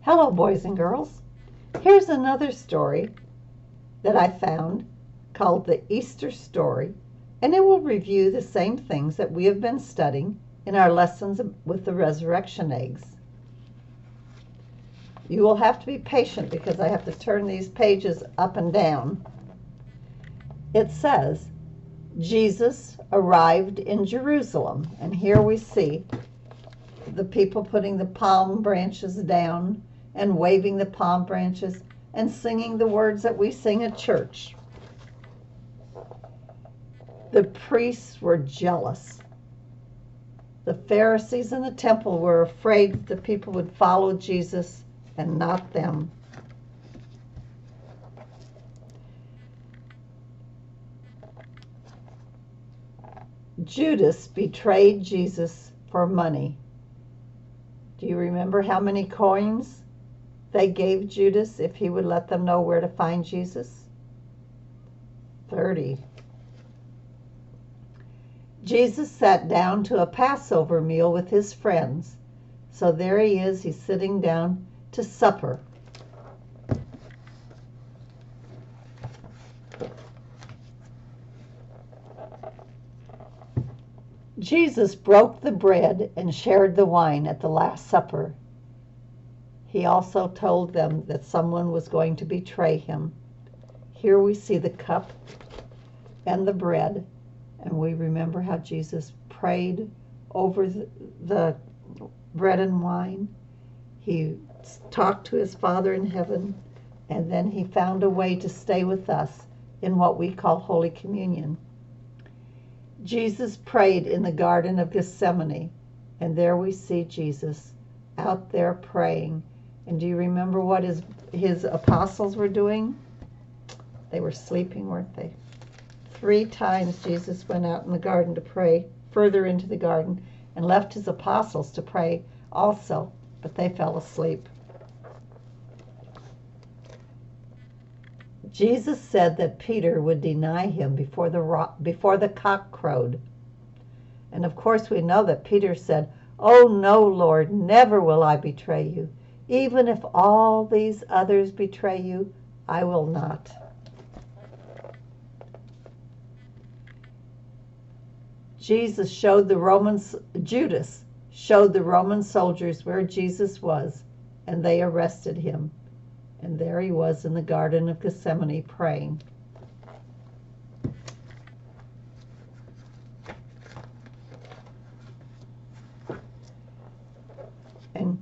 Hello, boys and girls. Here's another story that I found called the Easter Story, and it will review the same things that we have been studying in our lessons with the resurrection eggs. You will have to be patient because I have to turn these pages up and down. It says, Jesus arrived in Jerusalem, and here we see the people putting the palm branches down and waving the palm branches and singing the words that we sing at church. The priests were jealous. The Pharisees in the temple were afraid that the people would follow Jesus and not them. Judas betrayed Jesus for money. Do you remember how many coins they gave Judas if he would let them know where to find Jesus? 30. Jesus sat down to a Passover meal with his friends. So there he is, he's sitting down to supper. Jesus broke the bread and shared the wine at the Last Supper. He also told them that someone was going to betray him. Here we see the cup and the bread, and we remember how Jesus prayed over the bread and wine. He talked to his Father in heaven, and then he found a way to stay with us in what we call Holy Communion. Jesus prayed in the Garden of Gethsemane, and there we see Jesus out there praying. And do you remember what his apostles were doing? They were sleeping, weren't they? 3 times Jesus went out in the garden to pray, further into the garden, and left his apostles to pray also, but they fell asleep. Jesus said that Peter would deny him before the cock crowed. And of course we know that Peter said, "Oh no, Lord, never will I betray you. Even if all these others betray you, I will not." Judas showed the Roman soldiers where Jesus was, and they arrested him. And there he was in the Garden of Gethsemane praying. And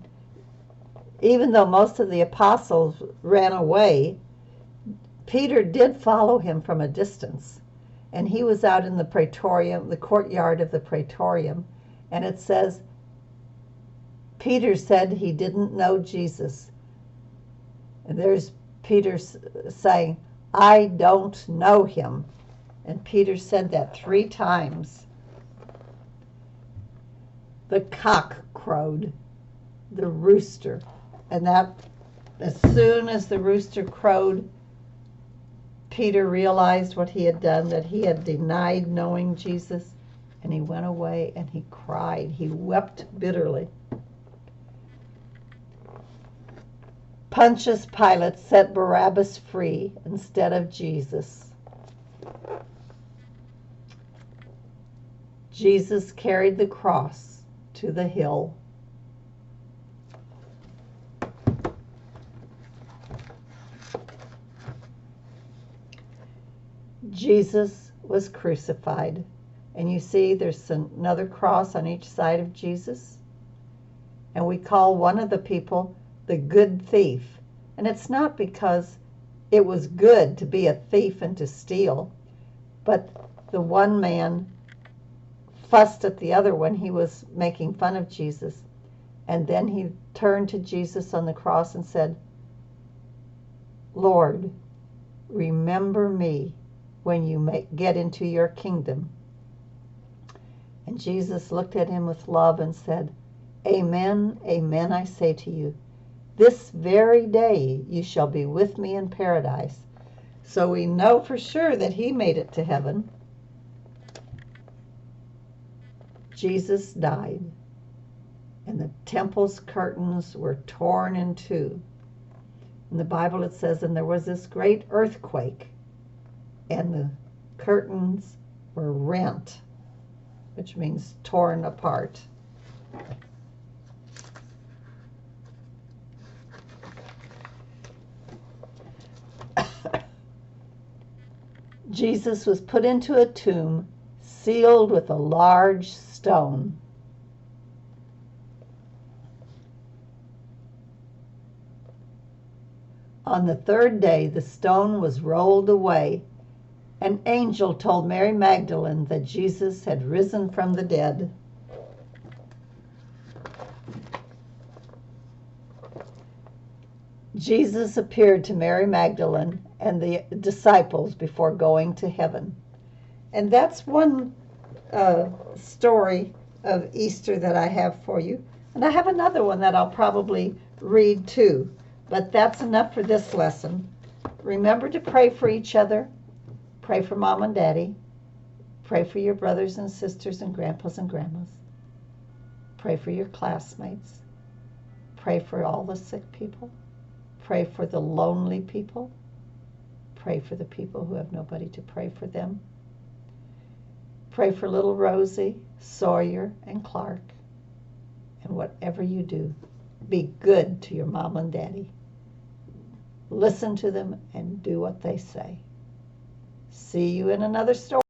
even though most of the apostles ran away, Peter did follow him from a distance. And he was out in the praetorium, the courtyard of the praetorium. And it says, Peter said he didn't know Jesus. And there's Peter saying, "I don't know him." And Peter said that 3 times. The cock crowed, the rooster. And that, as soon as the rooster crowed, Peter realized what he had done, that he had denied knowing Jesus. And he went away and he cried. He wept bitterly. Pontius Pilate set Barabbas free instead of Jesus. Jesus carried the cross to the hill. Jesus was crucified. And you see there's another cross on each side of Jesus. And we call one of the people the good thief. And it's not because it was good to be a thief and to steal, but the one man fussed at the other when he was making fun of Jesus. And then he turned to Jesus on the cross and said, "Lord, remember me when you get into your kingdom." And Jesus looked at him with love and said, "Amen, amen, I say to you, this very day you shall be with me in paradise." So we know for sure that he made it to heaven. Jesus died, and the temple's curtains were torn in two. In the Bible it says, and there was this great earthquake, and the curtains were rent, which means torn apart. Jesus was put into a tomb sealed with a large stone. On the third day, the stone was rolled away. An angel told Mary Magdalene that Jesus had risen from the dead. Jesus appeared to Mary Magdalene and the disciples before going to heaven. And that's one story of Easter that I have for you. And I have another one that I'll probably read too. But that's enough for this lesson. Remember to pray for each other. Pray for Mom and Daddy. Pray for your brothers and sisters and grandpas and grandmas. Pray for your classmates. Pray for all the sick people. Pray for the lonely people. Pray for the people who have nobody to pray for them. Pray for little Rosie, Sawyer, and Clark. And whatever you do, be good to your mom and daddy. Listen to them and do what they say. See you in another story.